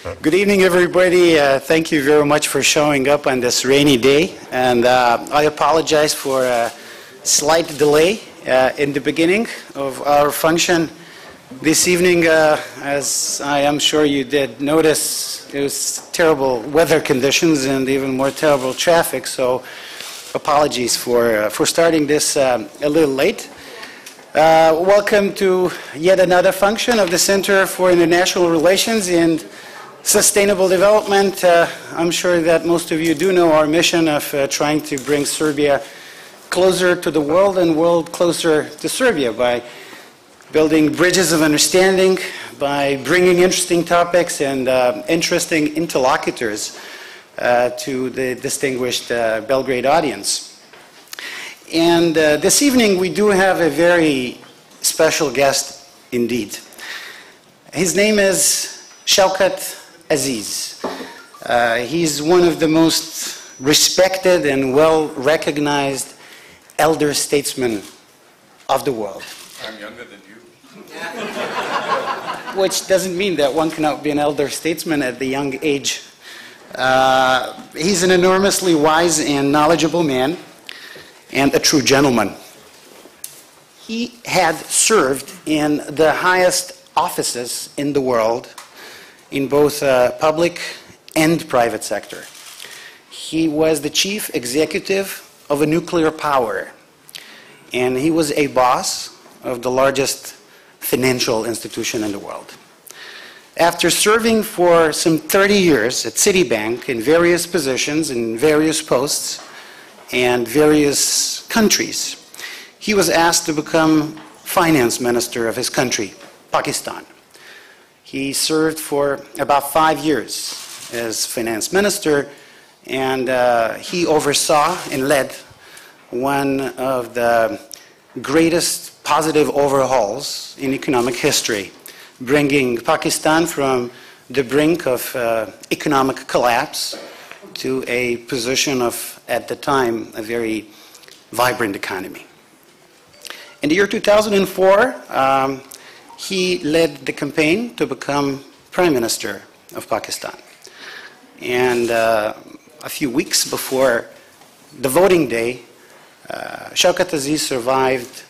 Good evening, everybody. Thank you very much for showing up on this rainy day. And I apologize for a slight delay in the beginning of our function this evening. As I am sure you did notice, it was terrible weather conditions and even more terrible traffic. So apologies for starting this a little late. Welcome to yet another function of the Center for International Relations and Sustainable Development. I'm sure that most of you do know our mission of trying to bring Serbia closer to the world and world closer to Serbia by building bridges of understanding, by bringing interesting topics and interesting interlocutors to the distinguished Belgrade audience. And this evening we do have a very special guest indeed. His name is Shavkat Aziz. He's one of the most respected and well-recognized elder statesmen of the world. I'm younger than you. Which doesn't mean that one cannot be an elder statesman at the young age. He's an enormously wise and knowledgeable man and a true gentleman. He had served in the highest offices in the world in both public and private sector. He was the chief executive of a nuclear power, and he was a boss of the largest financial institution in the world. After serving for some 30 years at Citibank in various positions, in various posts, and various countries, he was asked to become finance minister of his country, Pakistan. He served for about 5 years as finance minister, and he oversaw and led one of the greatest positive overhauls in economic history, bringing Pakistan from the brink of economic collapse to a position of, at the time, a very vibrant economy. In the year 2004, he led the campaign to become Prime Minister of Pakistan. And a few weeks before the voting day, Shavkat Aziz survived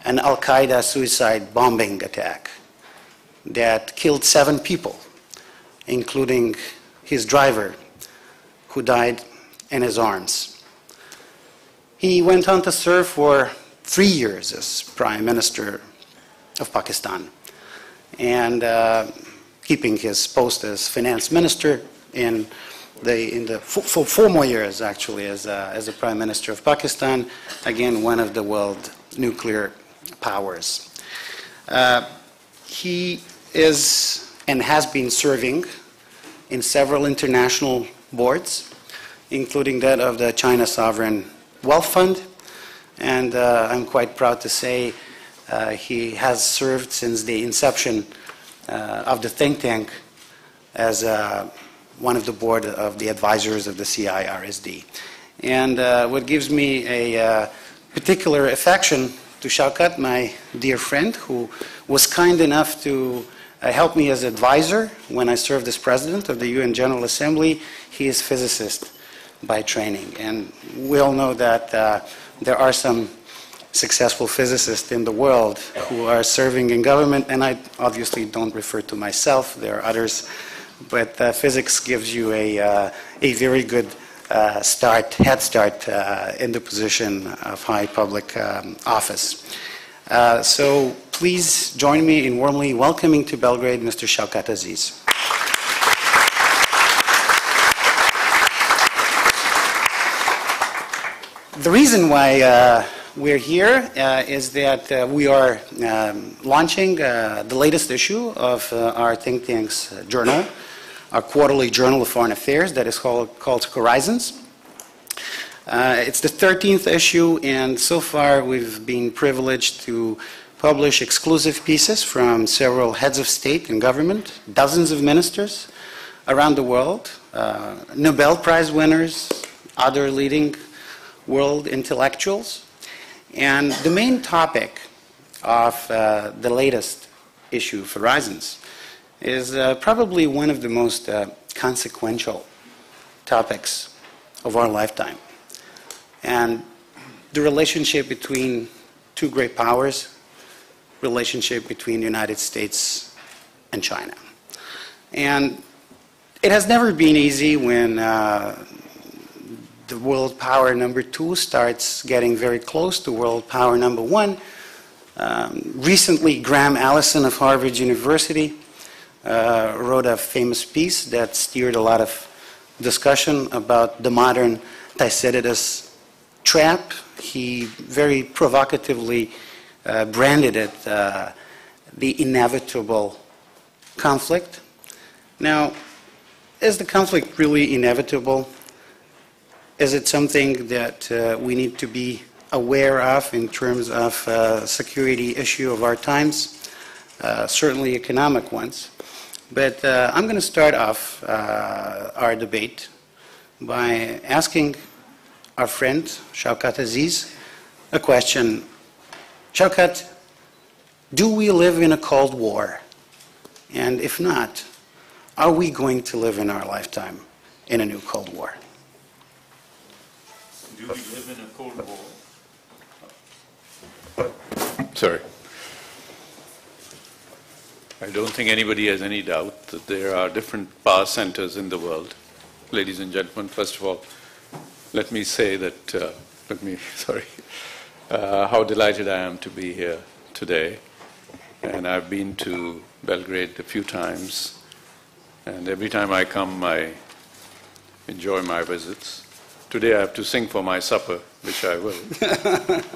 an Al-Qaeda suicide bombing attack that killed 7 people, including his driver, who died in his arms. He went on to serve for 3 years as Prime Minister of Pakistan, and keeping his post as finance minister for 4 more years actually as a Prime Minister of Pakistan, again one of the world nuclear powers. He is and has been serving in several international boards, including that of the China Sovereign Wealth Fund, and I'm quite proud to say he has served since the inception of the think tank as one of the board of the advisors of the CIRSD. And what gives me a particular affection to Shavkat, my dear friend, who was kind enough to help me as advisor when I served as president of the UN General Assembly. He is a physicist by training, and we all know that there are some successful physicists in the world who are serving in government, and I obviously don't refer to myself, there are others, but physics gives you a very good head start in the position of high public office. So please join me in warmly welcoming to Belgrade Mr. Shavkat Aziz. The reason why we're here is that we are launching the latest issue of our think tank's journal, our quarterly journal of foreign affairs that is called Horizons. It's the 13th issue, and so far we've been privileged to publish exclusive pieces from several heads of state and government, dozens of ministers around the world, Nobel Prize winners, other leading world intellectuals. And the main topic of the latest issue of Horizons is probably one of the most consequential topics of our lifetime. And the relationship between two great powers, relationship between the United States and China. And it has never been easy when the world power number 2 starts getting very close to world power number 1. Recently, Graham Allison of Harvard University wrote a famous piece that steered a lot of discussion about the modern Thucydides trap. He very provocatively branded it the inevitable conflict. Now, is the conflict really inevitable? Is it something that we need to be aware of in terms of security issue of our times? Certainly economic ones. But I'm going to start off our debate by asking our friend Shaukat Aziz a question. Shaukat, do we live in a Cold War? And if not, are we going to live in our lifetime in a new Cold War? Do we live in a Cold War? Sorry. I don't think anybody has any doubt that there are different power centers in the world. Ladies and gentlemen, first of all, let me say that, how delighted I am to be here today. And I've been to Belgrade a few times, and every time I come, I enjoy my visits. Today I have to sing for my supper, which I will.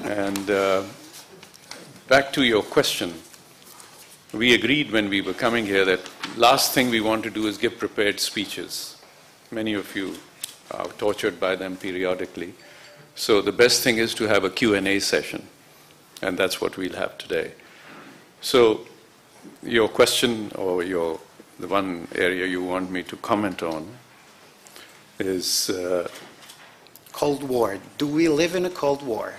And back to your question. We agreed when we were coming here that last thing we want to do is give prepared speeches. Many of you are tortured by them periodically. So the best thing is to have a Q&A session, and that's what we'll have today. So your question, or the one area you want me to comment on is Cold War. Do we live in a Cold War?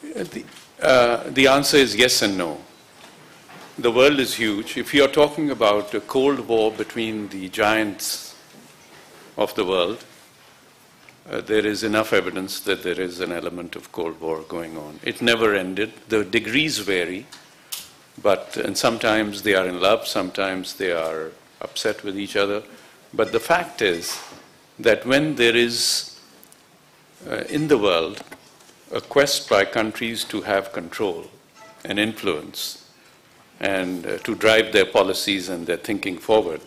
The answer is yes and no. The world is huge. If you're talking about a Cold War between the giants of the world, there is enough evidence that there is an element of Cold War going on. It never ended. The degrees vary, and sometimes they are in love, sometimes they are upset with each other. But the fact is that when there is in the world a quest by countries to have control and influence and to drive their policies and their thinking forward,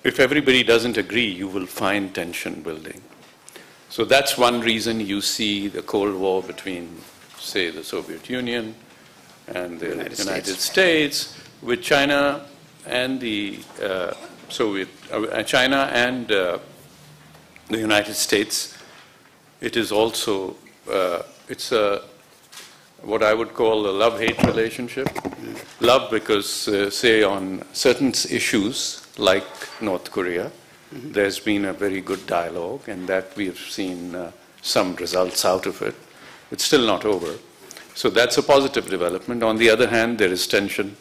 if everybody doesn't agree, you will find tension building. So that's one reason you see the Cold War between, say, the Soviet Union and the United States, with China and the the United States. It is also it's what I would call a love-hate relationship. Love because, say, on certain issues like North Korea, there's been a very good dialogue, and that we have seen some results out of it. It's still not over. So that's a positive development. On the other hand, there is tension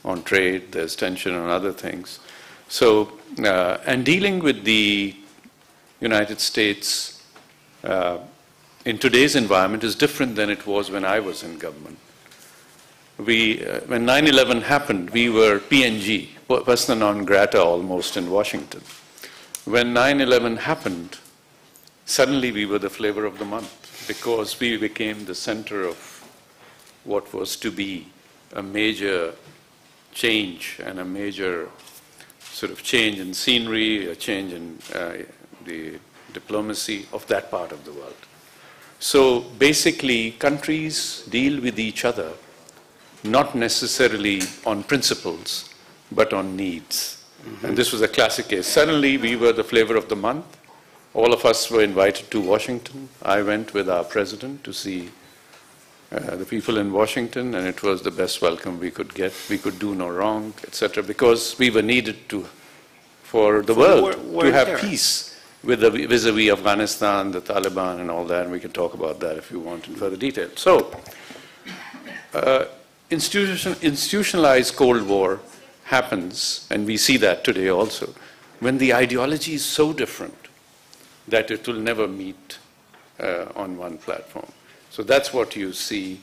on trade, there's tension on other things. So, and dealing with the United States in today's environment is different than it was when I was in government. When 9/11 happened, we were PNG, persona non grata almost, in Washington. When 9/11 happened, suddenly we were the flavor of the month, because we became the center of what was to be a major change and a major sort of change in scenery, a change in the diplomacy of that part of the world. So basically, countries deal with each other not necessarily on principles, but on needs. And this was a classic case. Suddenly, we were the flavor of the month. All of us were invited to Washington. I went with our president to see the people in Washington, and it was the best welcome we could get. We could do no wrong, etc., because we were needed for the world to have peace with vis-a-vis Afghanistan, the Taliban, and all that. And we can talk about that if you want in further detail. So, institutionalized Cold War happens, and we see that today also, when the ideology is so different that it will never meet on one platform. So that's what you see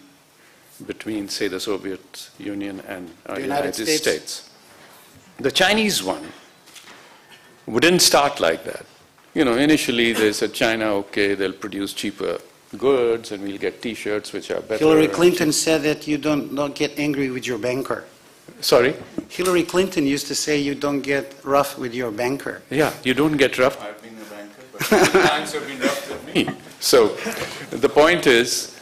between, say, the Soviet Union and the United States. The Chinese one wouldn't start like that. You know, initially they said, China, okay, they'll produce cheaper goods and we'll get T-shirts which are better. Hillary Clinton said that you don't get angry with your banker. Sorry? Hillary Clinton used to say you don't get rough with your banker. Yeah, you don't get rough. I've been a banker, but the times have been rough with me. So the point is,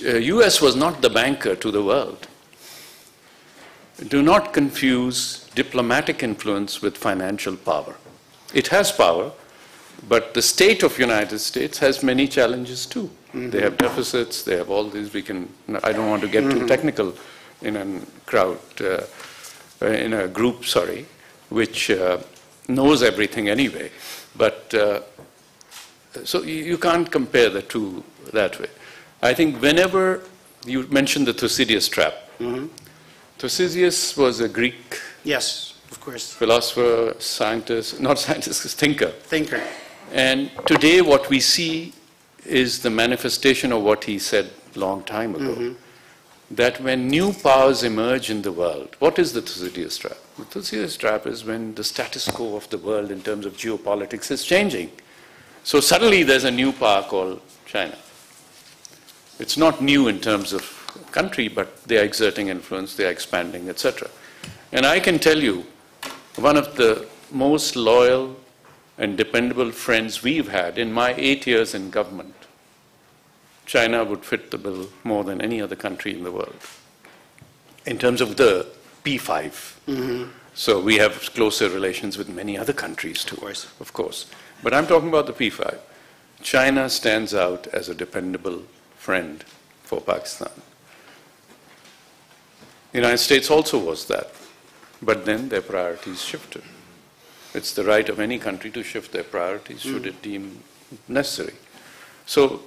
US was not the banker to the world. Do not confuse diplomatic influence with financial power. It has power, but the state of United States has many challenges too. They have deficits, they have all these, I don't want to get too technical in a crowd, in a group, sorry, which knows everything anyway. But, so you can't compare the two that way. I think whenever you mentioned the Thucydides trap, Thucydides was a Greek Yes, of course. philosopher, scientist, not scientist, thinker. Thinker. And today what we see is the manifestation of what he said a long time ago, that when new powers emerge in the world, what is the Thucydides trap? The Thucydides trap is when the status quo of the world in terms of geopolitics is changing. So suddenly there's a new power called China. It's not new in terms of country, but they are exerting influence, they are expanding, etc. And I can tell you, one of the most loyal and dependable friends we've had in my 8 years in government, China would fit the bill more than any other country in the world in terms of the P5. So we have closer relations with many other countries too, of course. But I'm talking about the P5. China stands out as a dependable friend for Pakistan. The United States also was that, but then their priorities shifted. It's the right of any country to shift their priorities should it deem necessary. So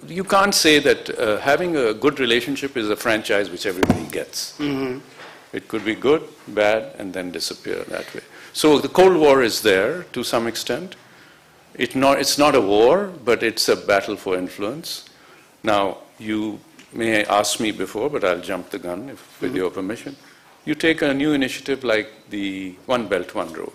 you can't say that having a good relationship is a franchise which everybody gets. It could be good, bad, and then disappear that way. So the Cold War is there to some extent. It's not a war, but it's a battle for influence. Now, you may ask me before, but I'll jump the gun with your permission. You take a new initiative like the One Belt, One Road.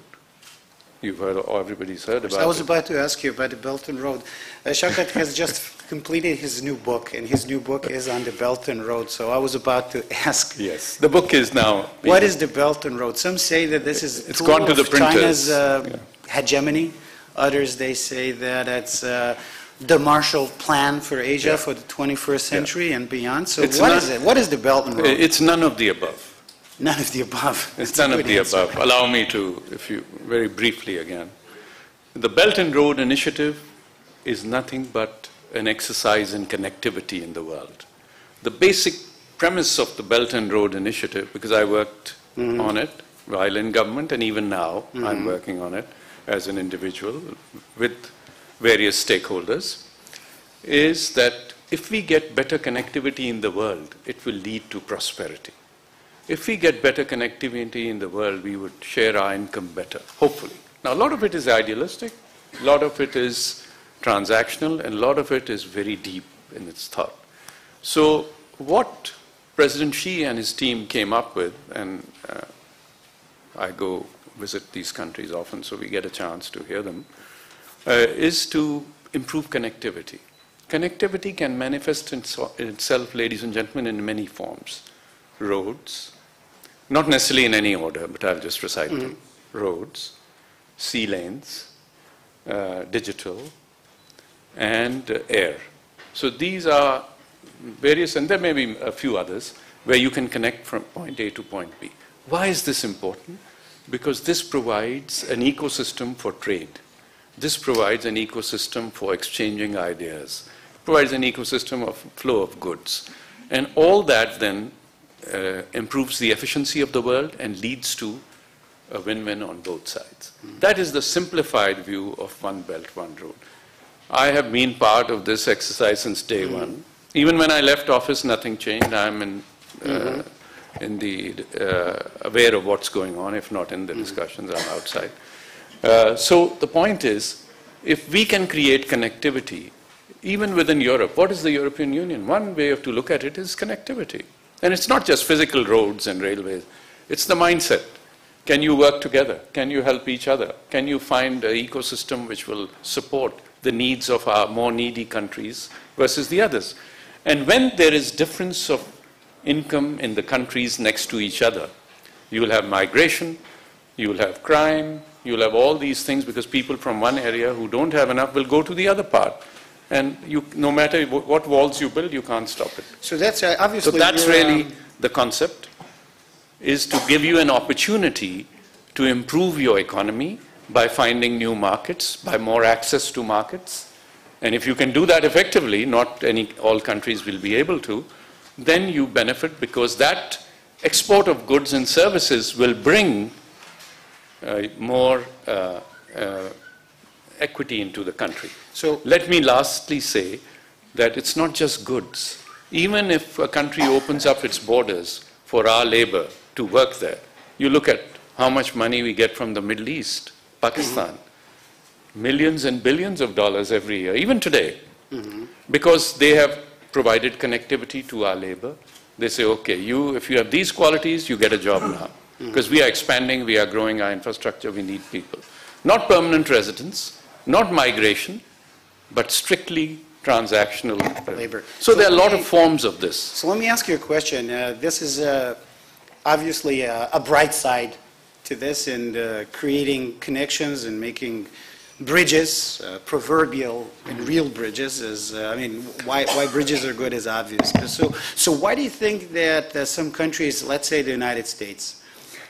You've heard, or everybody's heard about it. I was about to ask you about the Belt and Road. Shaukat has just completed his new book, and his new book is on the Belt and Road. So I was about to ask. Yes, the book is now. What is the Belt and Road? Some say that this is it's gone to the printers. China's hegemony. Others, they say that it's the Marshall Plan for Asia for the 21st century and beyond. So what is it? What is the Belt and Road? It's none of the above. None of the above. It's none of the above. Allow me to, if you, very briefly again. The Belt and Road Initiative is nothing but an exercise in connectivity in the world. The basic premise of the Belt and Road Initiative, because I worked on it while in government and even now I'm working on it as an individual with various stakeholders, is that if we get better connectivity in the world, it will lead to prosperity. If we get better connectivity in the world, we would share our income better, hopefully. Now, a lot of it is idealistic, a lot of it is transactional, and a lot of it is very deep in its thought. So what President Xi and his team came up with, and I go visit these countries often, so we get a chance to hear them, is to improve connectivity. Connectivity can manifest itself, ladies and gentlemen, in many forms. Roads, not necessarily in any order, but I'll just recite them. Roads, sea lanes, digital, and air. So these are various, and there may be a few others, where you can connect from point A to point B. Why is this important? Because this provides an ecosystem for trade. This provides an ecosystem for exchanging ideas, provides an ecosystem of flow of goods. And all that then improves the efficiency of the world and leads to a win-win on both sides. That is the simplified view of One Belt, One Road. I have been part of this exercise since day one. Even when I left office, nothing changed. I'm in aware of what's going on, if not in the discussions, I'm outside. So the point is, if we can create connectivity, even within Europe, what is the European Union? One way to look at it is connectivity. And it's not just physical roads and railways, it's the mindset. Can you work together? Can you help each other? Can you find an ecosystem which will support the needs of our more needy countries versus the others? And when there is difference of income in the countries next to each other, you will have migration, you will have crime, you will have all these things because people from one area who don't have enough will go to the other part. And no matter what walls you build, you can't stop it. So that's obviously... So that's really the concept, is to give you an opportunity to improve your economy by finding new markets, by more access to markets. And if you can do that effectively, not all countries will be able to, then you benefit because that export of goods and services will bring more equity into the country. So let me lastly say that it's not just goods. Even if a country opens up its borders for our labor to work there, you look at how much money we get from the Middle East, Pakistan, millions and billions of dollars every year, even today, because they have provided connectivity to our labor. They say, okay, if you have these qualities, you get a job now. Because we are expanding, we are growing our infrastructure, we need people. Not permanent residents, not migration, but strictly transactional labor. So there are a lot of forms of this. So let me ask you a question. This is obviously a bright side to this, and creating connections and making bridges, proverbial and real bridges, is, I mean, why bridges are good is obvious. So why do you think that some countries, let's say the United States,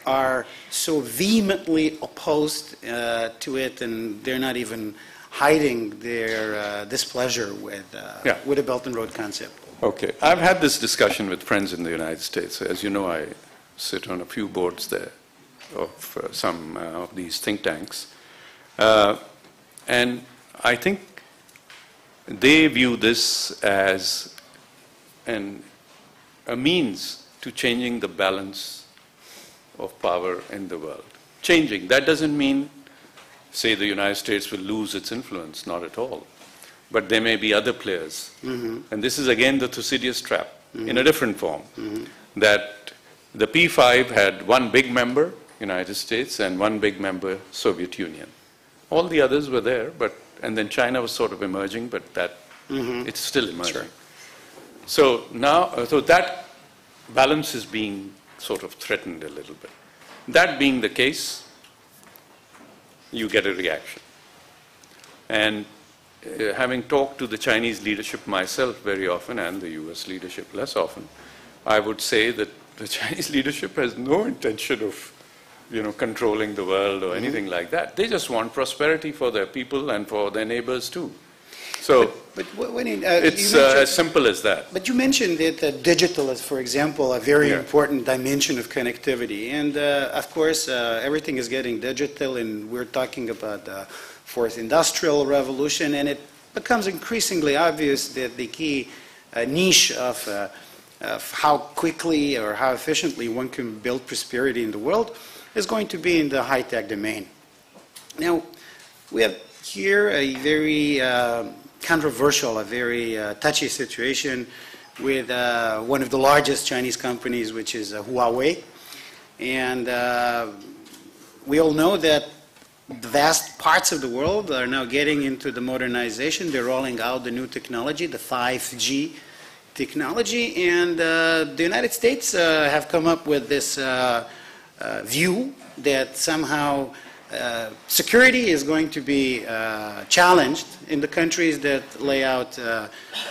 are so vehemently opposed to it, and they're not even hiding their displeasure with the Belt and Road concept? Okay. I've had this discussion with friends in the United States. As you know, I sit on a few boards there of some of these think tanks. And I think they view this as a means to changing the balance of power in the world. Changing, that doesn't mean, say, the United States will lose its influence, not at all. But there may be other players. And this is again the Thucydides trap in a different form, that the P5 had one big member, United States, and one big member, Soviet Union. All the others were there, and then China was sort of emerging, but it's still emerging. Sure. So now, so that balance is being sort of threatened a little bit. That being the case, you get a reaction. And having talked to the Chinese leadership myself very often, and the US leadership less often, I would say that the Chinese leadership has no intention of controlling the world or anything like that. They just want prosperity for their people and for their neighbors too. So it's as simple as that. But you mentioned that digital is, for example, a very important dimension of connectivity. And of course, everything is getting digital, and we're talking about the fourth industrial revolution, and it becomes increasingly obvious that the key niche of how quickly or how efficiently one can build prosperity in the world is going to be in the high-tech domain. Now, we have here a very controversial, a very touchy situation with one of the largest Chinese companies, which is Huawei. And we all know that the vast parts of the world are now getting into the modernization. They're rolling out the new technology, the 5G technology, and the United States have come up with this view that somehow security is going to be challenged in the countries that lay out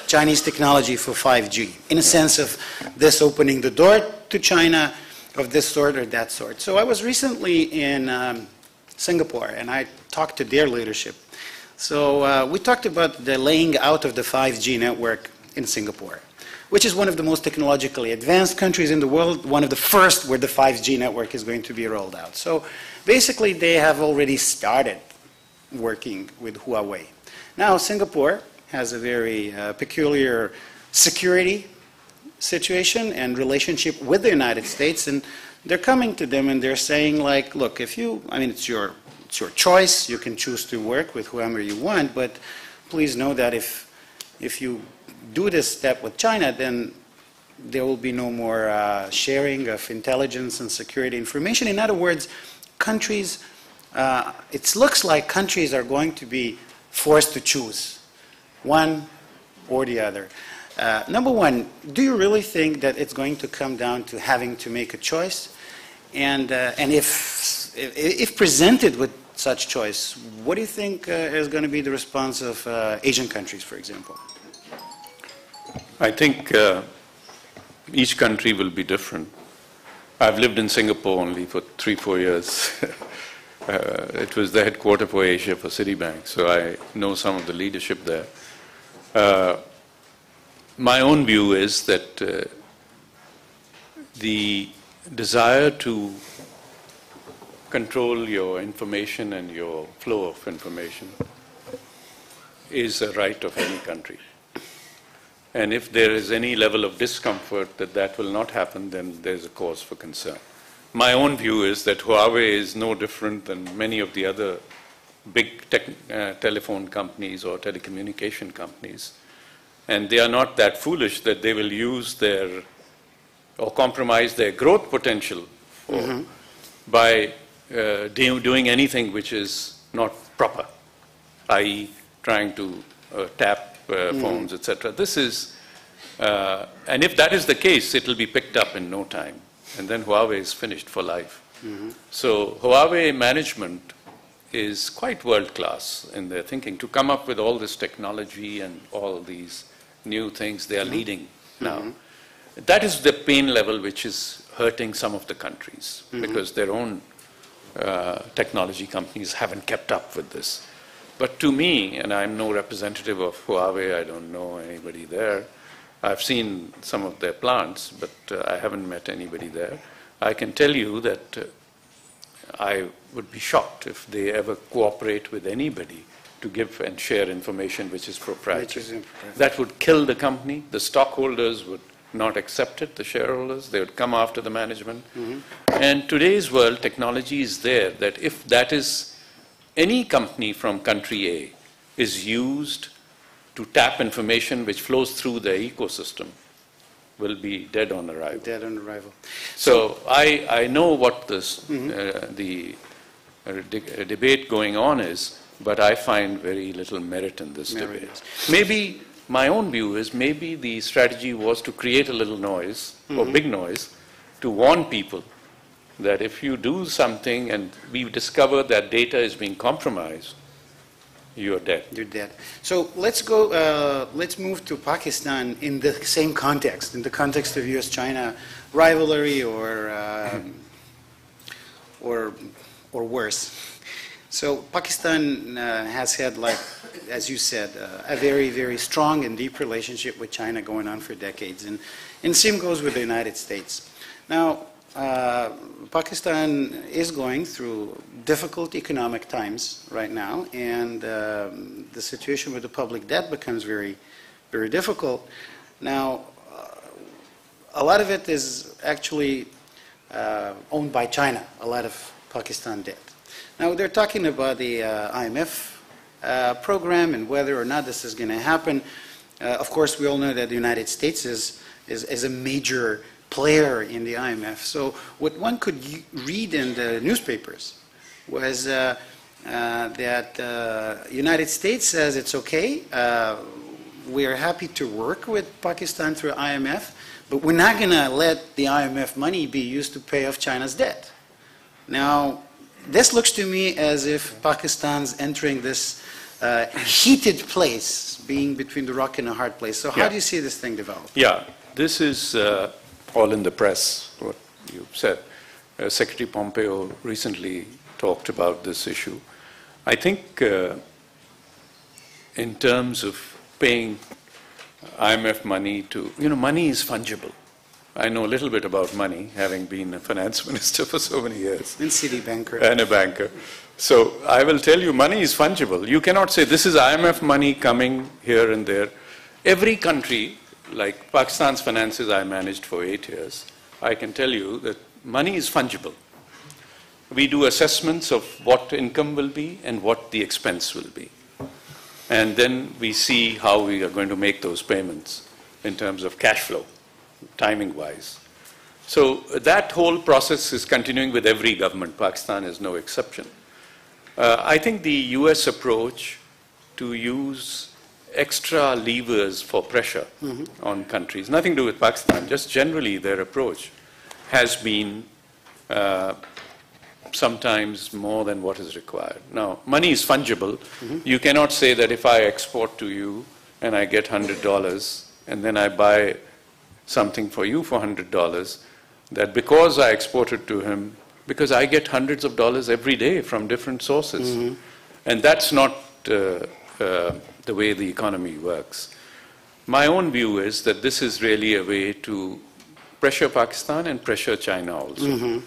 Chinese technology for 5G, in a sense of this opening the door to China of this sort or that sort. So I was recently in Singapore, and I talked to their leadership. So we talked about the laying out of the 5G network in Singapore, which is one of the most technologically advanced countries in the world, one of the first where the 5G network is going to be rolled out. So basically, they have already started working with Huawei. Now, Singapore has a very peculiar security situation and relationship with the United States, and they're coming to them and they're saying, like, look, if you, I mean, it's your choice, you can choose to work with whoever you want, but please know that if you do this step with China, then there will be no more sharing of intelligence and security information. In other words, countries, it looks like countries are going to be forced to choose one or the other. Number one, do you really think that it's going to come down to having to make a choice? And if presented with such choice, what do you think is going to be the response of Asian countries, for example? I think each country will be different. I've lived in Singapore only for 3-4 years. It was the headquarters for Asia for Citibank, so I know some of the leadership there. My own view is that the desire to control your information and your flow of information is a right of any country. And if there is any level of discomfort that that will not happen, then there's a cause for concern. My own view is that Huawei is no different than many of the other big telephone companies or telecommunication companies. And they are not that foolish that they will use their, or compromise their growth potential for, by doing anything which is not proper, i.e. trying to tap phones, etc. This is, and if that is the case, it will be picked up in no time. And then Huawei is finished for life. So Huawei management is quite world-class in their thinking to come up with all this technology and all these new things they are leading now. That is the pain level which is hurting some of the countries because their own technology companies haven't kept up with this. But to me, and I'm no representative of Huawei, I don't know anybody there. I've seen some of their plants, but I haven't met anybody there. I can tell you that I would be shocked if they ever cooperate with anybody to give and share information which is proprietary. That would kill the company. The stockholders would not accept it, the shareholders. They would come after the management. And today's world, technology is there that if that is any company from country A is used to tap information which flows through the ecosystem, will be dead on arrival. Dead on arrival. So I know what this, the debate going on is, but I find very little merit in this debate. Maybe my own view is maybe the strategy was to create a little noise, or big noise, to warn people that if you do something and we discover that data is being compromised, you're dead. You're dead. So let's go, let's move to Pakistan in the same context, in the context of US-China rivalry or worse. So Pakistan has had, like, as you said, a very, very strong and deep relationship with China going on for decades. And same goes with the United States. Now, Pakistan is going through difficult economic times right now, and the situation with the public debt becomes very, very difficult. Now, a lot of it is actually owned by China, a lot of Pakistan debt. Now, they're talking about the IMF program and whether or not this is going to happen. Of course, we all know that the United States is a major player in the IMF. So what one could read in the newspapers was that United States says it's okay, we are happy to work with Pakistan through IMF, but we're not going to let the IMF money be used to pay off China's debt. Now, this looks to me as if Pakistan's entering this heated place, being between the rock and a hard place. So how do you see this thing develop? Yeah, this is all in the press, what you said. Secretary Pompeo recently talked about this issue. I think in terms of paying IMF money to, money is fungible. I know a little bit about money, having been a finance minister for so many years. And city banker. And a banker. So I will tell you, money is fungible. You cannot say this is IMF money coming here and there. Every country like Pakistan's finances I managed for 8 years, I can tell you that money is fungible. We do assessments of what income will be and what the expense will be. And then we see how we are going to make those payments in terms of cash flow, timing-wise. So that whole process is continuing with every government. Pakistan is no exception. I think the US approach to use extra levers for pressure on countries, nothing to do with Pakistan, just generally their approach has been sometimes more than what is required. Now, money is fungible. You cannot say that if I export to you and I get $100 and then I buy something for you for $100, that because I exported to him, because I get hundreds of dollars every day from different sources. And that's not the way the economy works. My own view is that this is really a way to pressure Pakistan and pressure China also.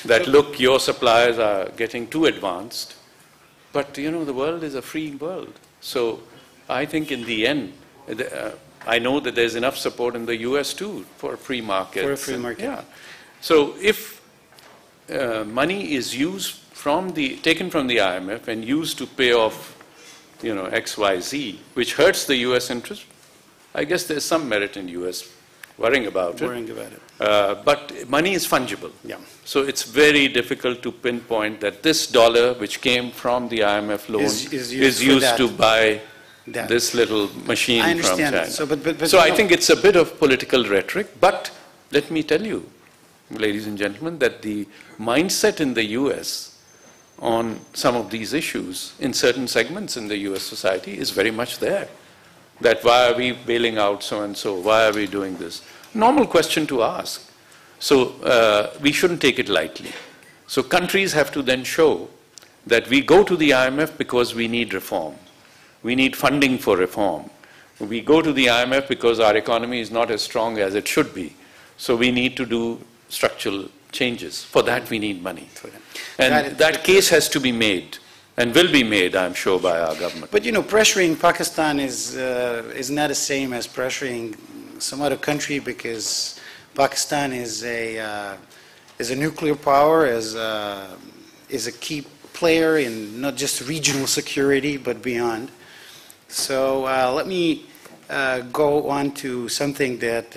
That, look, your suppliers are getting too advanced, but you know, the world is a free world. So I think in the end, I know that there's enough support in the US too for a free market. For a free market. Yeah. So if money is used taken from the IMF and used to pay off, you know, XYZ, which hurts the US interest, I guess there's some merit in US worrying about it. But money is fungible. Yeah. So it's very difficult to pinpoint that this dollar, which came from the IMF loan, is used to buy this little machine from China. So I think it's a bit of political rhetoric, but let me tell you, ladies and gentlemen, that the mindset in the US on some of these issues in certain segments in the US society is very much there. That why are we bailing out so-and-so? Why are we doing this? Normal question to ask. So we shouldn't take it lightly. So countries have to then show that we go to the IMF because we need reform. We need funding for reform. We go to the IMF because our economy is not as strong as it should be. So we need to do structural changes. For that, we need money. And that case has to be made, and will be made, I'm sure, by our government. But you know, pressuring Pakistan is not the same as pressuring some other country, because Pakistan is a nuclear power, is a key player in not just regional security but beyond. So let me go on to something that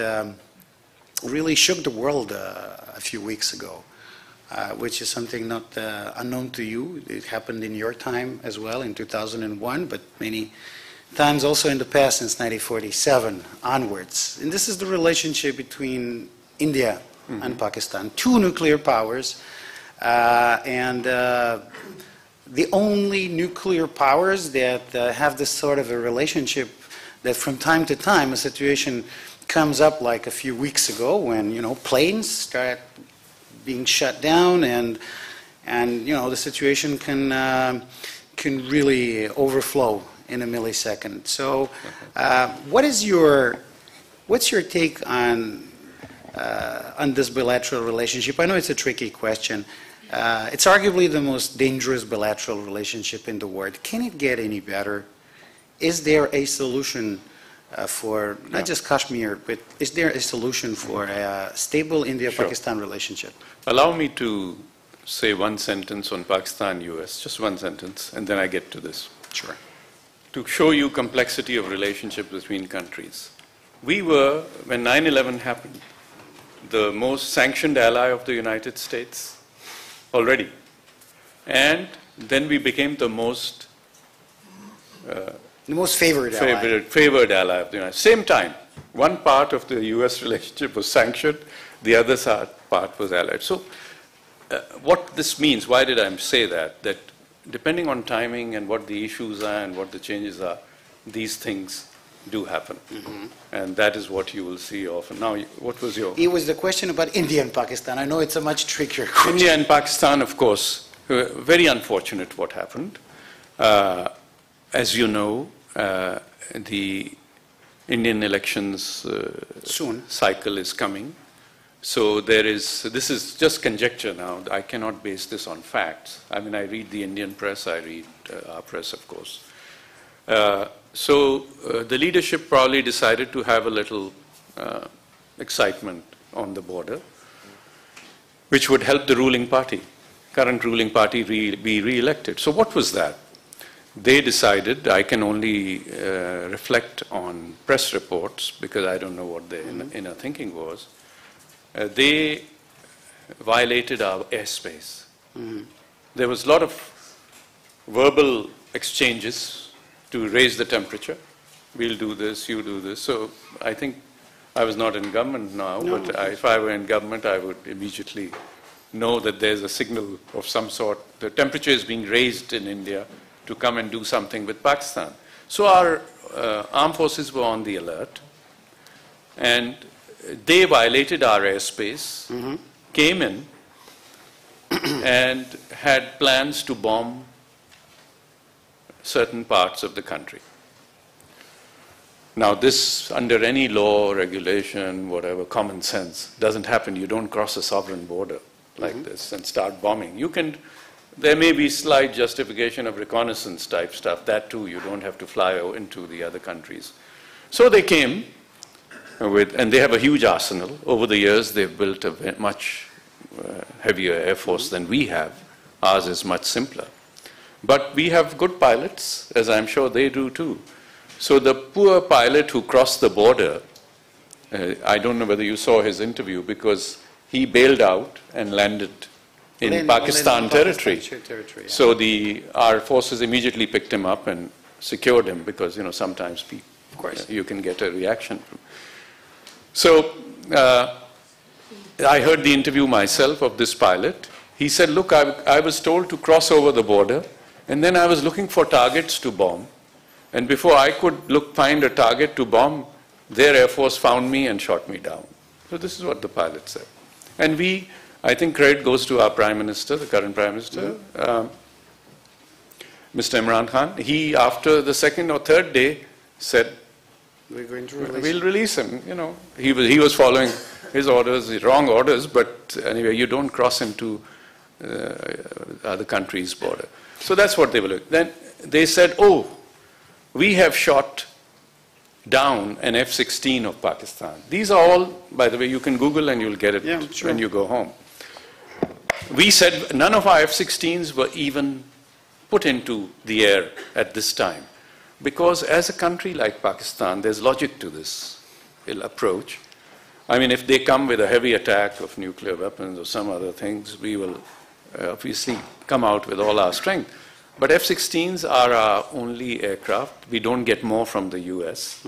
really shook the world a few weeks ago, which is something not unknown to you. It happened in your time as well in 2001, but many times also in the past since 1947 onwards. And this is the relationship between India and Pakistan, two nuclear powers, and the only nuclear powers that have this sort of a relationship that from time to time a situation comes up, like a few weeks ago when, you know, planes start being shut down, and you know, the situation can really overflow in a millisecond. So what's your take on this bilateral relationship? I know it's a tricky question. It's arguably the most dangerous bilateral relationship in the world. Can it get any better? Is there a solution for not just Kashmir, but is there a solution for a stable India-Pakistan relationship? Allow me to say one sentence on Pakistan-US, just one sentence, and then I get to this. Sure. To show you complexity of relationship between countries. We were, when 9/11 happened, the most sanctioned ally of the United States already. And then we became the most favored ally. Favored ally of the United States. Same time, one part of the US relationship was sanctioned, the other part was allied. So what this means, why did I say that? That depending on timing and what the issues are and what the changes are, these things do happen. And that is what you will see often. Now, what was your... It was the question about India and Pakistan. I know it's a much trickier question. India and Pakistan, of course, very unfortunate what happened. As you know, the Indian elections soon cycle is coming. So this is just conjecture now. I cannot base this on facts. I mean, I read the Indian press, I read our press, of course. So the leadership probably decided to have a little excitement on the border, which would help the ruling party, current ruling party, be re-elected. So what was that? They decided, I can only reflect on press reports because I don't know what their inner thinking was. They violated our airspace. There was a lot of verbal exchanges to raise the temperature. We'll do this, you do this. So I think I was not in government now, but if I were in government, I would immediately know that there's a signal of some sort. The temperature is being raised in India to come and do something with Pakistan. So our armed forces were on the alert, and they violated our airspace, came in, and had plans to bomb certain parts of the country. Now this, under any law, regulation, whatever, common sense, doesn't happen. You don't cross a sovereign border like this and start bombing. You can, there may be slight justification of reconnaissance type stuff, that too, you don't have to fly into the other countries. So they came with, and they have a huge arsenal. Over the years, they've built a much heavier air force than we have. Ours is much simpler. But we have good pilots, as I'm sure they do too. So the poor pilot who crossed the border, I don't know whether you saw his interview, because he bailed out and landed in Pakistan territory. Yeah. So our forces immediately picked him up and secured him, because sometimes you can get a reaction. So I heard the interview myself of this pilot. He said, look, I was told to cross over the border, and then I was looking for targets to bomb. And before I could find a target to bomb, their Air Force found me and shot me down. So this is what the pilot said. And I think credit goes to our Prime Minister, the current Prime Minister, Mr. Imran Khan. He, after the second or third day, said, we're going to we'll release him. He was following his orders, the wrong orders, but anyway, you don't cross into other countries' border. So that's what they were looking. Then they said, oh, we have shot down an F-16 of Pakistan. These are all, by the way, you can Google and you'll get it when you go home. We said none of our F-16s were even put into the air at this time. Because as a country like Pakistan, there's logic to this approach. I mean, if they come with a heavy attack of nuclear weapons or some other things, we will obviously come out with all our strength. But F-16s are our only aircraft. We don't get more from the US.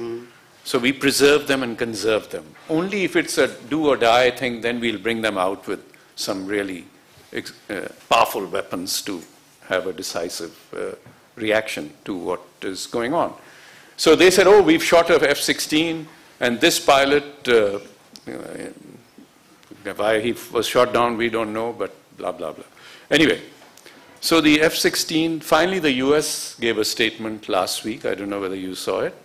So we preserve them and conserve them. Only if it's a do or die thing, then we'll bring them out with some really powerful weapons to have a decisive reaction to what is going on. So they said, oh, we've shot a F-16, and this pilot, why he was shot down, we don't know, but blah, blah, blah. Anyway, so the F-16, finally the US gave a statement last week, I don't know whether you saw it,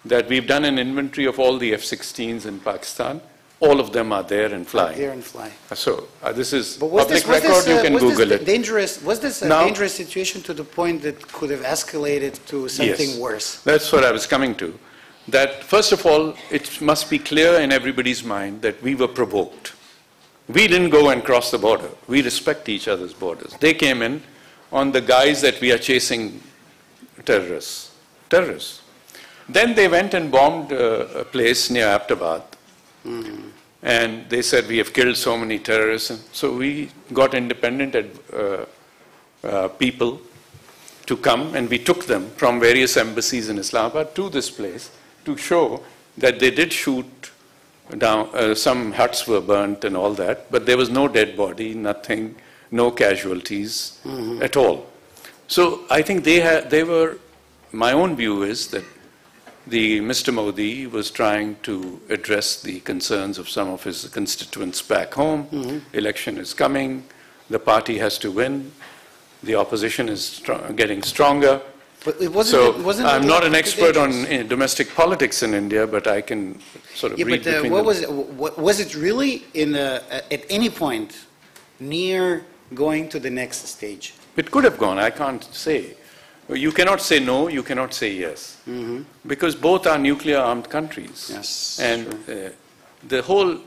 that we've done an inventory of all the F-16s in Pakistan. All of them are there and flying. There and flying. So this is public record, you can Google it. Was this a dangerous situation to the point that could have escalated to something worse? That's what I was coming to. That, first of all, it must be clear in everybody's mind that we were provoked. We didn't go and cross the border. We respect each other's borders. They came in on the guise that we are chasing terrorists. Then they went and bombed a place near Ahmedabad. And they said, we have killed so many terrorists. And so we got independent people to come, and we took them from various embassies in Islamabad to this place to show that they did shoot down, some huts were burnt and all that, but there was no dead body, nothing, no casualties at all. So I think they were, my own view is that Mr. Modi was trying to address the concerns of some of his constituents back home. Election is coming, the party has to win, the opposition is getting stronger. But I'm not an expert on domestic politics in India, but I can sort of read between was it really at any point near going to the next stage? It could have gone, I can't say. You cannot say no, you cannot say yes. Because both are nuclear-armed countries. Yes, and the whole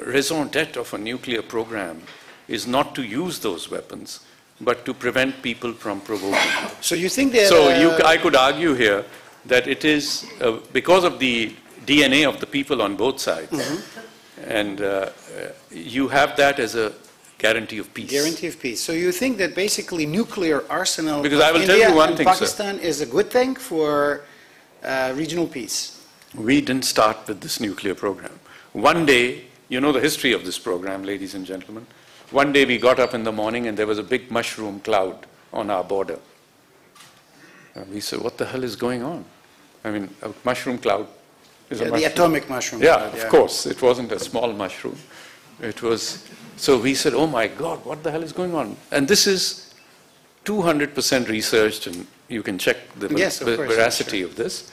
raison d'etre of a nuclear program is not to use those weapons, but to prevent people from provoking. So you think that... So I could argue here that it is because of the DNA of the people on both sides, and you have that as a guarantee of peace. Guarantee of peace. So you think that basically nuclear arsenal Because I will India tell you one and thing, Pakistan is a good thing for regional peace? We didn't start with this nuclear program. One day, you know the history of this program, ladies and gentlemen. One day we got up in the morning and there was a big mushroom cloud on our border. And we said, what the hell is going on? I mean, a mushroom cloud is a mushroom. The atomic mushroom Yeah, cloud, of course. It wasn't a small mushroom. It was... So we said, oh my God, what the hell is going on? And this is 200% researched, and you can check the veracity of this.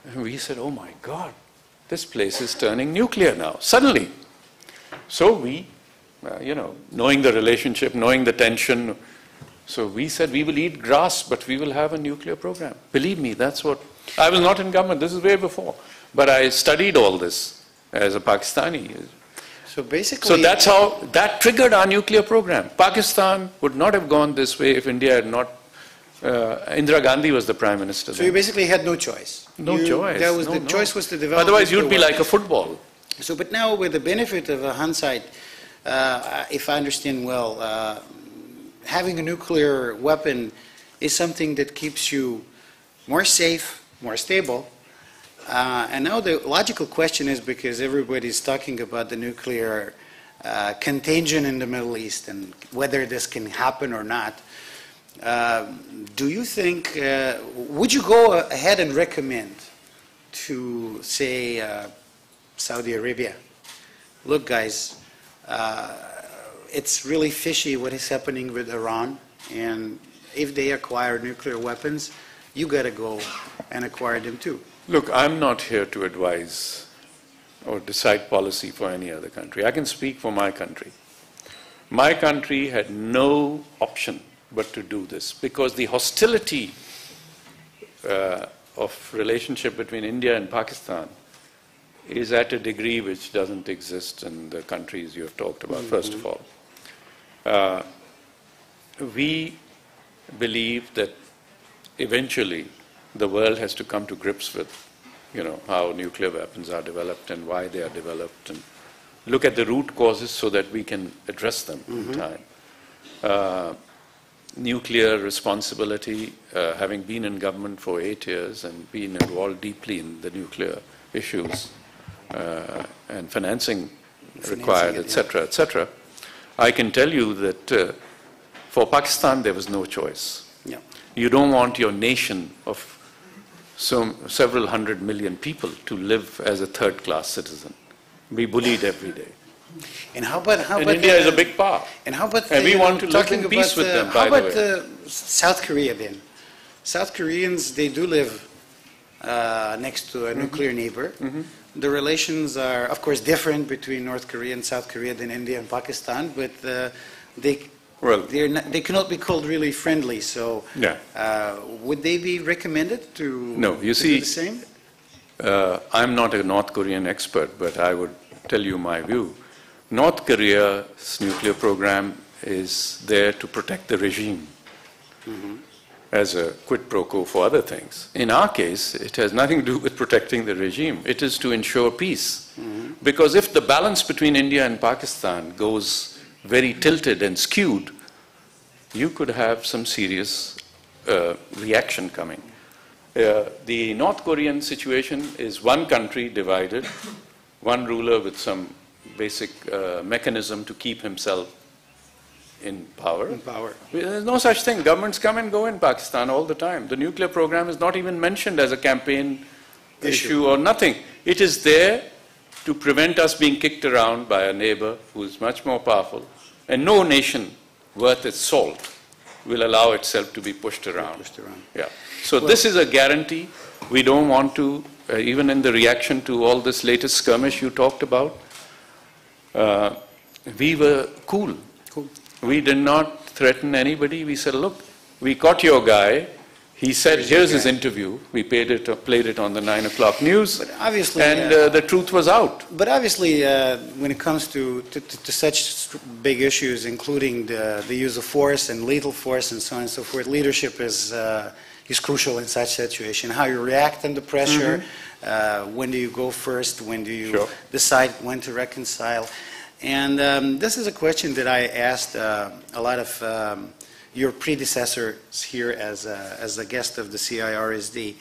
And we said, oh my God, this place is turning nuclear now, suddenly. So we, knowing the relationship, knowing the tension, so we said we will eat grass, but we will have a nuclear program. Believe me, that's what... I was not in government, this is way before. But I studied all this as a Pakistani. So basically... So that's how, that triggered our nuclear program. Pakistan would not have gone this way if India had not... Indira Gandhi was the Prime Minister. So you basically had no choice? No choice. The choice was to develop... Otherwise you'd be like a football. So, but now with the benefit of hindsight, if I understand well, having a nuclear weapon is something that keeps you more safe, more stable. And now the logical question is, because everybody's talking about the nuclear contagion in the Middle East and whether this can happen or not, do you think, would you go ahead and recommend to, say, Saudi Arabia, look guys, it's really fishy what is happening with Iran, and if they acquire nuclear weapons, you got to go and acquire them too? Look, I'm not here to advise or decide policy for any other country. I can speak for my country. My country had no option but to do this, because the hostility of relationship between India and Pakistan is at a degree which doesn't exist in the countries you have talked about, first of all. We believe that eventually the world has to come to grips with, how nuclear weapons are developed and why they are developed, and look at the root causes so that we can address them in time. Nuclear responsibility, having been in government for 8 years and been involved deeply in the nuclear issues and financing required, etc., etc., I can tell you that for Pakistan there was no choice. Yeah. You don't want your nation of several 100 million people to live as a third-class citizen, be bullied every day. And how about India is a big power. And how about we want to live in peace with them, by the way. How about South Korea then? South Koreans, they do live next to a nuclear neighbor. The relations are, of course, different between North Korea and South Korea than India and Pakistan, but they cannot be called really friendly. So, would they be recommended to, do the same? I'm not a North Korean expert, but I would tell you my view. North Korea's nuclear program is there to protect the regime as a quid pro quo for other things. In our case, it has nothing to do with protecting the regime. It is to ensure peace. Because if the balance between India and Pakistan goes very tilted and skewed, you could have some serious reaction coming. The North Korean situation is one country divided, one ruler with some basic mechanism to keep himself in power. There's no such thing. Governments come and go in Pakistan all the time. The nuclear program is not even mentioned as a campaign issue or nothing. It is there to prevent us being kicked around by a neighbor who is much more powerful, and no nation worth its salt will allow itself to be pushed around. Yeah. So this is a guarantee. We don't want to, even in the reaction to all this latest skirmish you talked about, we were cool. We did not threaten anybody. We said, look, we caught your guy. He said, here's his interview. We played it on the 9 o'clock news, But obviously, and the truth was out. But obviously, when it comes to such big issues, including the use of force and lethal force and so on and so forth, leadership is crucial in such situation. How you react under pressure, when do you go first, when do you decide when to reconcile. And this is a question that I asked a lot of your predecessors here as a guest of the CIRSD.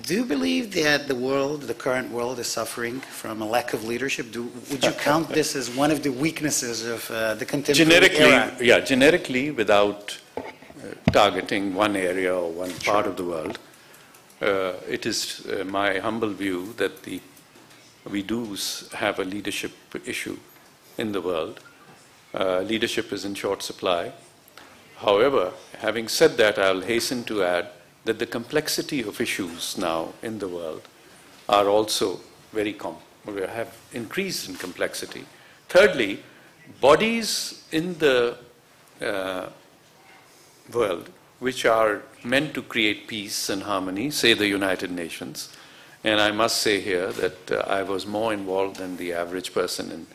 Do you believe that the current world is suffering from a lack of leadership? Would you count this as one of the weaknesses of the contemporary era? Yeah, generically, without targeting one area or one part of the world, it is my humble view that we do have a leadership issue in the world. Leadership is in short supply. However, having said that, I'll hasten to add that the complexity of issues now in the world are also have increased in complexity. Thirdly, bodies in the world which are meant to create peace and harmony, say the United Nations, and I must say here that I was more involved than the average person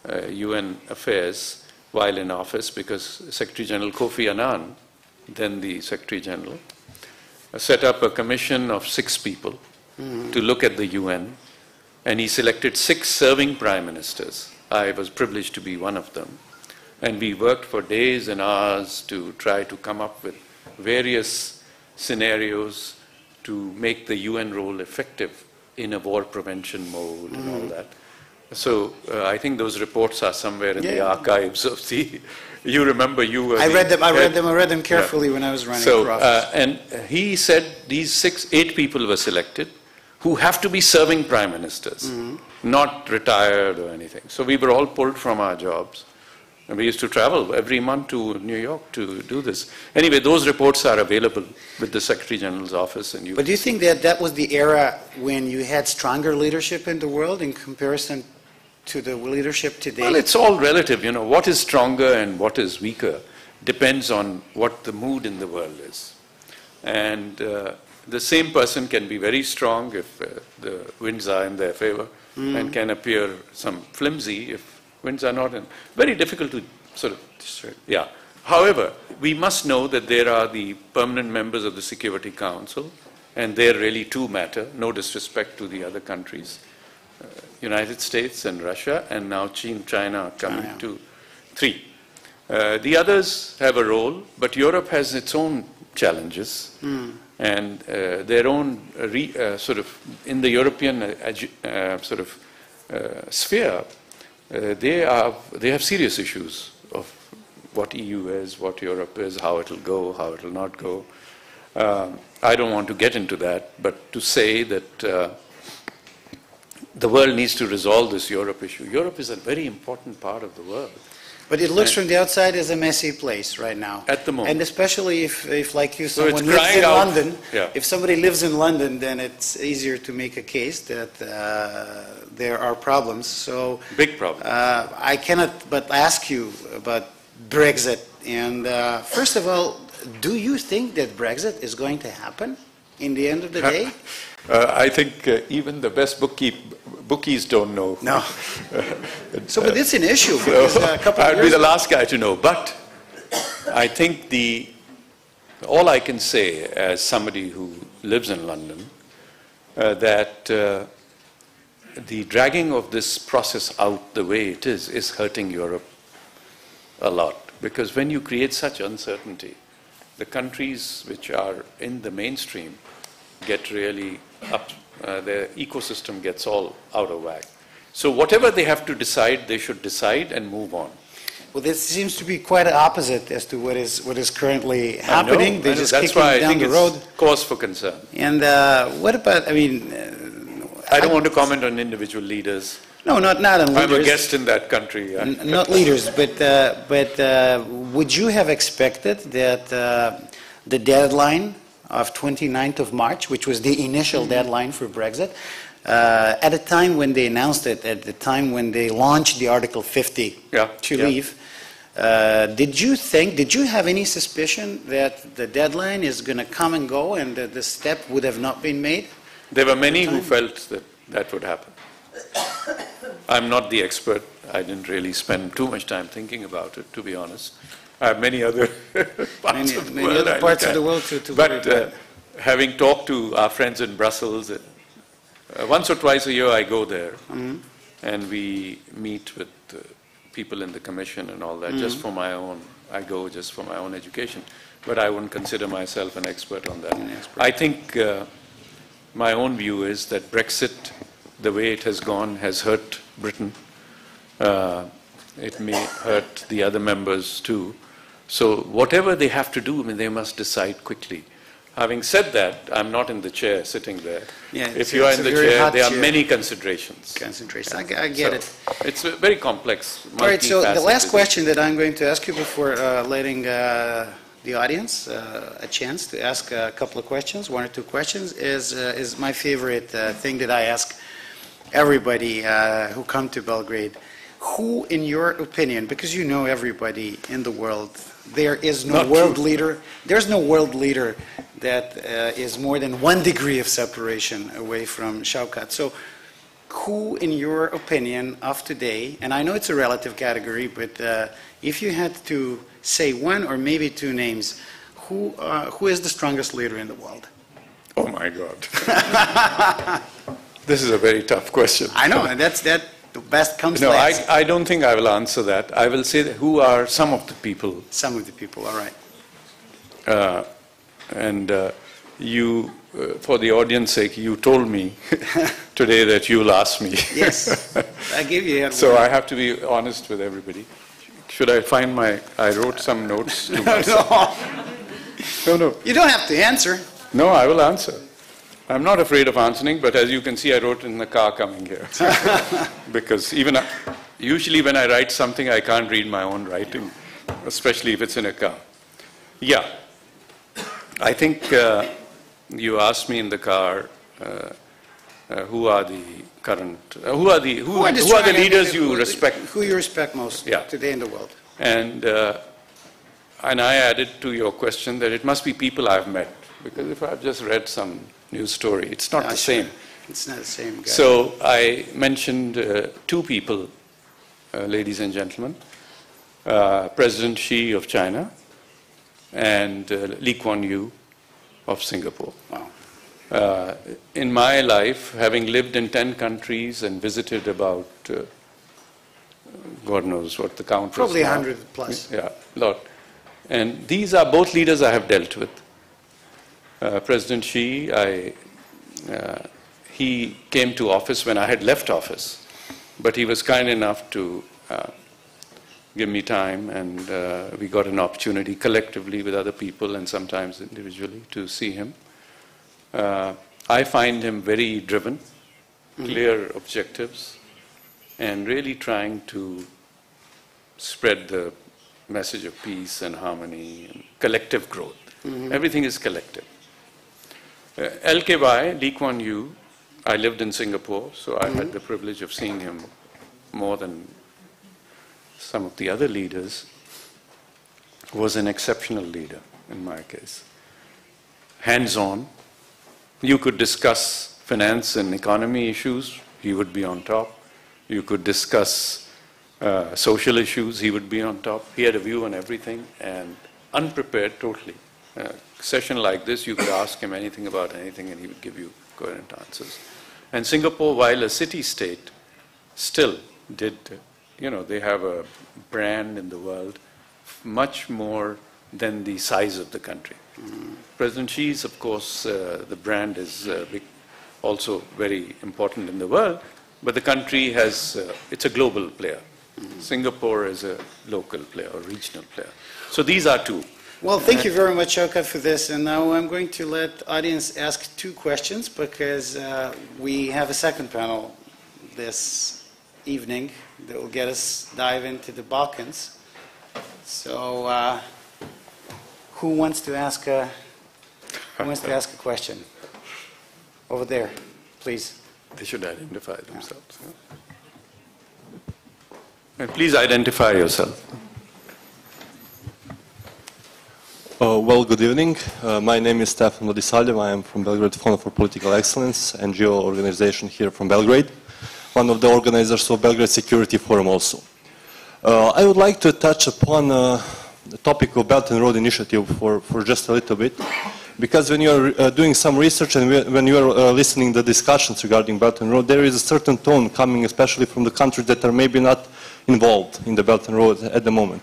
in UN affairs while in office, because Secretary General Kofi Annan, then the Secretary General, set up a commission of 6 people to look at the UN, and he selected 6 serving prime ministers. I was privileged to be one of them. And we worked for days and hours to try to come up with various scenarios to make the UN role effective in a war prevention mode and all that. So I think those reports are somewhere in the archives of the. You remember you were. I read them carefully when I was running for office. And he said these 8 people were selected, who have to be serving prime ministers, not retired or anything. So we were all pulled from our jobs, and we used to travel every month to New York to do this. Anyway, those reports are available with the Secretary General's office. And But do you think that that was the era when you had stronger leadership in the world in comparison to the leadership today? Well, it's all relative. You know, what is stronger and what is weaker depends on what the mood in the world is. And the same person can be very strong if the winds are in their favor, and can appear some flimsy if winds are not in. Very difficult to sort of discern. Yeah. However, we must know that there are the permanent members of the Security Council, and there really 2 matter, no disrespect to the other countries. United States and Russia, and now China are coming to 3. The others have a role, but Europe has its own challenges, and their own sort of in the European sort of sphere. They have serious issues of what EU is, what Europe is, how it will go, how it will not go. I don't want to get into that, but to say that the world needs to resolve this Europe issue. Europe is a very important part of the world. But it looks from the outside as a messy place right now. At the moment. And especially if like you, So someone lives in out. London, Yeah. if somebody lives in London, then it's easier to make a case that there are problems. So Big problem. I cannot but ask you about Brexit. And first of all, do you think that Brexit is going to happen in the end of the day? I think even the best bookies don't know. No. But it's an issue. Because a couple of I'd be years the last guy to know. But I think all I can say as somebody who lives in London, that the dragging of this process out the way it is hurting Europe a lot. Because when you create such uncertainty, the countries which are in the mainstream get really up, their ecosystem gets all out of whack. So whatever they have to decide, they should decide and move on. Well, this seems to be quite opposite as to what is currently happening. They're just that's kicking why I down think the road. it's cause for concern. And what about, I mean... I don't want to comment on individual leaders. No, not on leaders. I'm a guest in that country. Not leaders, but would you have expected that the deadline of 29th of March, which was the initial deadline for Brexit, at the time when they announced it, at the time when they launched the Article 50 to leave, Did you have any suspicion that the deadline is going to come and go and that the step would have not been made? There were many who felt that that would happen. I'm not the expert. I didn't really spend too much time thinking about it, to be honest. I have many other parts of the world to But having talked to our friends in Brussels, once or twice a year I go there, and we meet with people in the Commission and all that, just for my own, I go just for my own education. But I wouldn't consider myself an expert on that. I think my own view is that Brexit, the way it has gone, has hurt Britain. It may hurt the other members too. So whatever they have to do, I mean, they must decide quickly. Having said that, I'm not in the chair sitting there. Yeah, if you are in the chair, there are many considerations. I get it. It's very complex. All right, so the last question that I'm going to ask you before letting the audience a chance to ask a couple of questions, one or two questions, is my favorite thing that I ask everybody who come to Belgrade. Who, in your opinion, because you know everybody in the world, there is no world leader. There's no world leader that is more than 1 degree of separation away from Shaukat. So, who, in your opinion, of today, and I know it's a relative category, but if you had to say one or maybe two names, who is the strongest leader in the world? Oh my God! This is a very tough question. I know, and the best comes last. No, I don't think I will answer that. I will say that who are some of the people. Some of the people, all right. You, for the audience sake, you told me today that you'll ask me. Yes, I gave you that. So I have to be honest with everybody. Should I find I wrote some notes to myself. No. You don't have to answer. No, I will answer. I'm not afraid of answering, but as you can see, I wrote in the car coming here. Because usually when I write something, I can't read my own writing, especially if it's in a car. Yeah. I think you asked me in the car, who are the leaders you respect? Who you respect most today in the world. And I added to your question that it must be people I've met, because if I've just read some news story, it's not the same. It's not the same guy. So I mentioned two people, ladies and gentlemen, President Xi of China and Lee Kuan Yew of Singapore. Wow. In my life, having lived in 10 countries and visited about, God knows what the count is. Probably 100 plus. Yeah, a lot. And these are both leaders I have dealt with. President Xi, he came to office when I had left office, but he was kind enough to give me time, and we got an opportunity collectively with other people and sometimes individually to see him. I find him very driven, clear objectives, and really trying to spread the message of peace and harmony and collective growth. Everything is collective. LKY, Lee Kuan Yew, I lived in Singapore, so I had the privilege of seeing him more than some of the other leaders, was an exceptional leader in my case. Hands-on. You could discuss finance and economy issues, he would be on top. You could discuss social issues, he would be on top. He had a view on everything and unprepared totally. Session like this, you could ask him anything about anything and he would give you coherent answers. And Singapore, while a city-state, still did, they have a brand in the world much more than the size of the country. President Xi's, of course, the brand is also very important in the world, but the country has, it's a global player. Singapore is a local player, a regional player. So these are two. Well, thank you very much, Shaukat, for this. And now I'm going to let the audience ask two questions because we have a second panel this evening that will get us dive into the Balkans. So, who wants to ask a question? Over there, please. They should identify themselves. And please identify yourself. Well, good evening. My name is Stefan Vladisaljev. I am from Belgrade Fund for Political Excellence, NGO organization here from Belgrade, one of the organizers of Belgrade Security Forum also. I would like to touch upon the topic of Belt and Road Initiative for just a little bit, because when you are doing some research and when you are listening to the discussions regarding Belt and Road, there is a certain tone coming especially from the countries that are maybe not involved in the Belt and Road at the moment.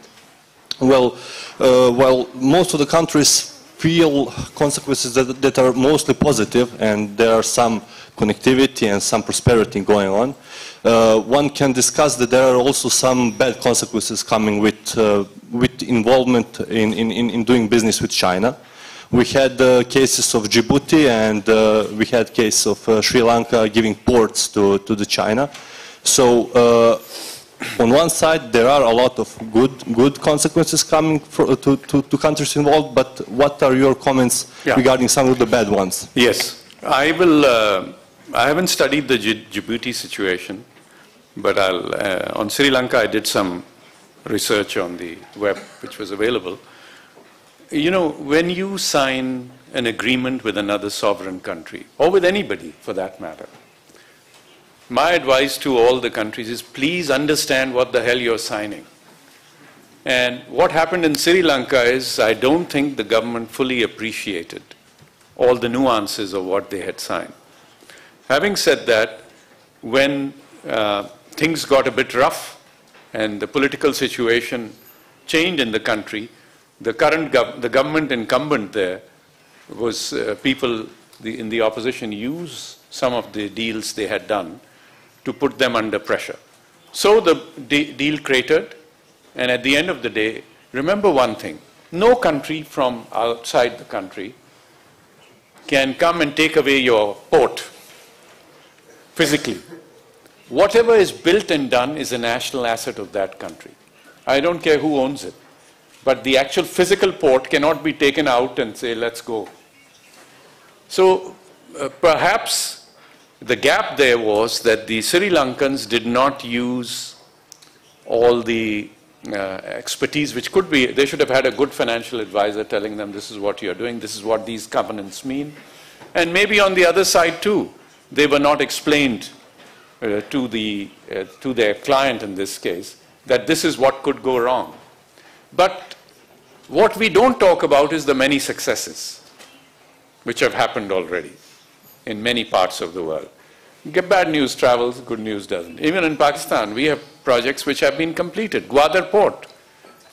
Well, while most of the countries feel consequences that are mostly positive, and there are some connectivity and some prosperity going on, one can discuss that there are also some bad consequences coming with involvement in doing business with China. We had cases of Djibouti, and we had case of Sri Lanka giving ports to the China. So on one side, there are a lot of good consequences coming to countries involved, but what are your comments regarding some of the bad ones? Yes, I haven't studied the Djibouti situation, but on Sri Lanka I did some research on the web which was available. You know, when you sign an agreement with another sovereign country, or with anybody for that matter, my advice to all the countries is please understand what the hell you're signing. And what happened in Sri Lanka is I don't think the government fully appreciated all the nuances of what they had signed. Having said that, when things got a bit rough and the political situation changed in the country, the government incumbent there was people in the opposition used some of the deals they had done to put them under pressure. So the deal cratered, and at the end of the day, remember one thing, no country from outside the country can come and take away your port physically. Whatever is built and done is a national asset of that country. I don't care who owns it, but the actual physical port cannot be taken out and say, let's go. So perhaps the gap there was that the Sri Lankans did not use all the expertise which could be. They should have had a good financial advisor telling them this is what you're doing, this is what these covenants mean. And maybe on the other side too, they were not explained to their client in this case that this is what could go wrong. But what we don't talk about is the many successes which have happened already in many parts of the world. Bad news travels, good news doesn't. Even in Pakistan, we have projects which have been completed. Gwadar Port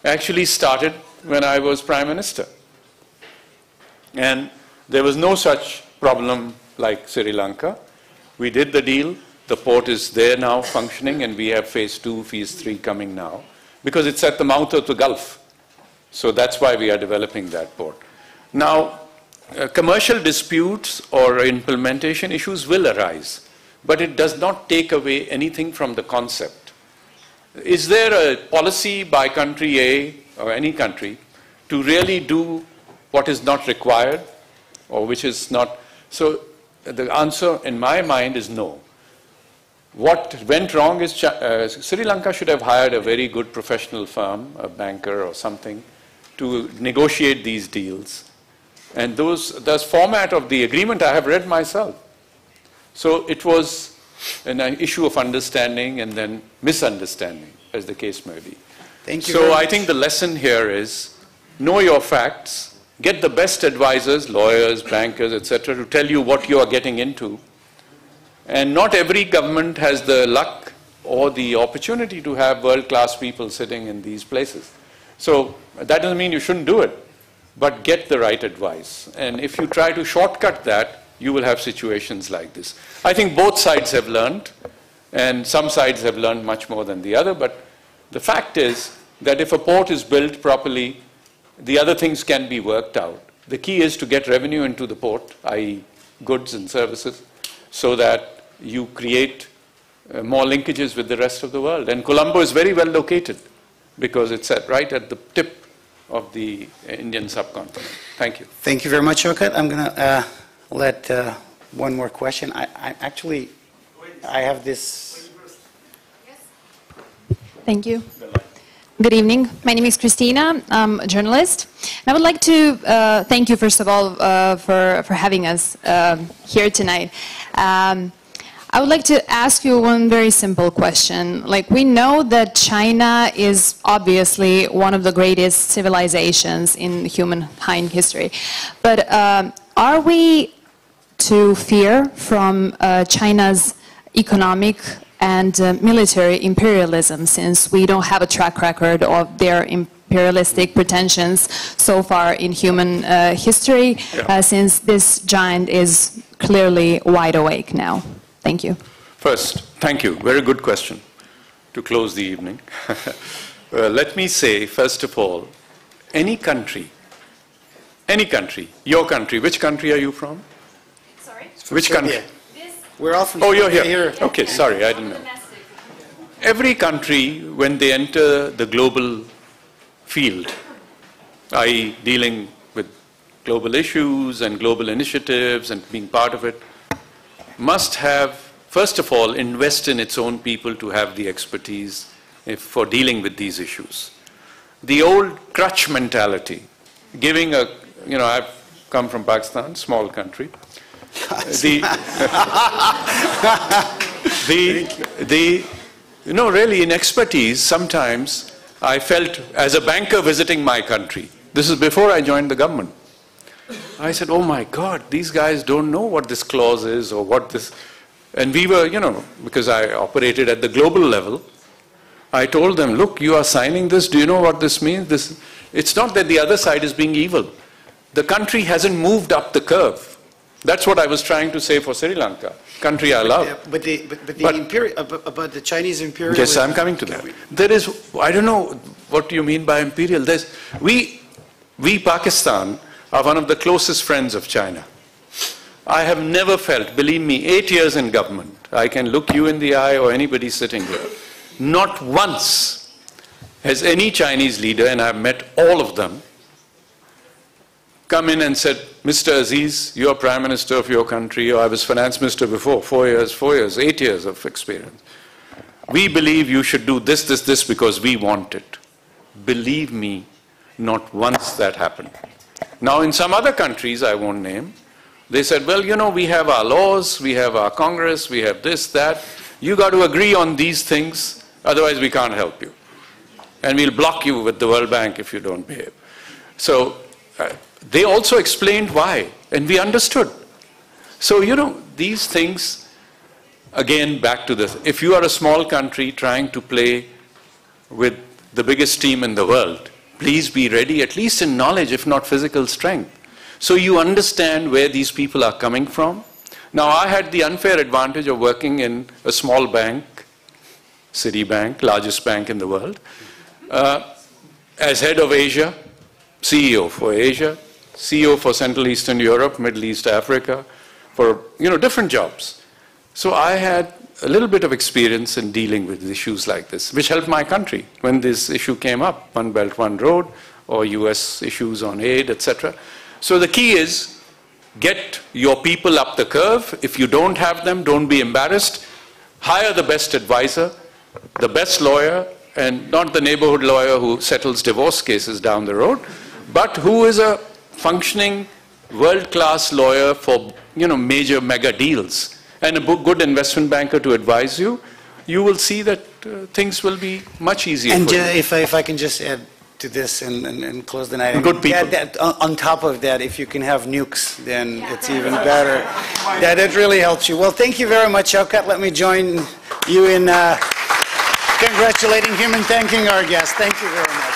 actually started when I was Prime Minister. And there was no such problem like Sri Lanka. We did the deal. The port is there now functioning, and we have phase 2, phase 3 coming now, because it's at the mouth of the Gulf. So that's why we are developing that port. Now, commercial disputes or implementation issues will arise, but it does not take away anything from the concept. Is there a policy by country A or any country to really do what is not required or which is not? So the answer in my mind is no. What went wrong is Sri Lanka should have hired a very good professional firm, a banker or something, to negotiate these deals. And the format of the agreement I have read myself. So it was an issue of understanding and then misunderstanding, as the case may be. Thank you. So I think the lesson here is know your facts, get the best advisors, lawyers, bankers, etc., to tell you what you are getting into. And not every government has the luck or the opportunity to have world-class people sitting in these places. So that doesn't mean you shouldn't do it, but get the right advice. And if you try to shortcut that, you will have situations like this. I think both sides have learned, and some sides have learned much more than the other, but the fact is that if a port is built properly, the other things can be worked out. The key is to get revenue into the port, i.e. goods and services, so that you create more linkages with the rest of the world. And Colombo is very well located because it's right at the tip of the Indian subcontinent. Thank you. Thank you very much, Shaukat. I'm going to let one more question. I have this. Thank you. Good evening. My name is Christina. I'm a journalist. And I would like to thank you, first of all, for having us here tonight. I would like to ask you one very simple question. Like, we know that China is obviously one of the greatest civilizations in humankind history. But are we to fear from China's economic and military imperialism, since we don't have a track record of their imperialistic pretensions so far in human history, since this giant is clearly wide awake now? Thank you. First, thank you. Very good question to close the evening. Let me say, first of all, any country, your country, which country are you from? Sorry? Which country? We're all from you're here. Okay, sorry, I didn't know. Every country, when they enter the global field, i.e. dealing with global issues and global initiatives and being part of it, must have, first of all, invest in its own people to have the expertise for dealing with these issues. The old crutch mentality, giving a, I've come from Pakistan, small country. Really in expertise, sometimes I felt as a banker visiting my country. This is before I joined the government. I said, oh my God, these guys don't know what this clause is or what this... And we were, because I operated at the global level, I told them, look, you are signing this, do you know what this means? It's not that the other side is being evil. The country hasn't moved up the curve. That's what I was trying to say for Sri Lanka, country I love. But the Chinese imperialism... Yes, I'm coming to that. There is, I don't know what you mean by imperial. We Pakistan, are one of the closest friends of China. I have never felt, believe me, 8 years in government, I can look you in the eye or anybody sitting here, not once has any Chinese leader, and I've met all of them, come in and said, Mr. Aziz, you're Prime Minister of your country, or I was Finance Minister before, 4 years, 8 years of experience. We believe you should do this because we want it. Believe me, not once that happened. Now, in some other countries, I won't name, they said, well, we have our laws, we have our Congress, we have this, that. You got to agree on these things, otherwise we can't help you. And we'll block you with the World Bank if you don't behave. So they also explained why, and we understood. So, these things, again, back to this. If you are a small country trying to play with the biggest team in the world, please be ready, at least in knowledge, if not physical strength. So you understand where these people are coming from. Now, I had the unfair advantage of working in a small bank, Citibank, largest bank in the world, as head of Asia, CEO for Asia, CEO for Central Eastern Europe, Middle East, Africa, for different jobs. So I had a little bit of experience in dealing with issues like this, which helped my country when this issue came up, One Belt, One Road, or US issues on aid, etc. So the key is, get your people up the curve. If you don't have them, don't be embarrassed. Hire the best advisor, the best lawyer, and not the neighborhood lawyer who settles divorce cases down the road, but who is a functioning world-class lawyer for major mega deals. And a good investment banker to advise you, you will see that things will be much easier and for you. If I can just add to this and close the night. Good people. On top of that, if you can have nukes, then it's even better. That really helps you. Well, thank you very much, Shaukat. Let me join you in congratulating him and thanking our guest. Thank you very much.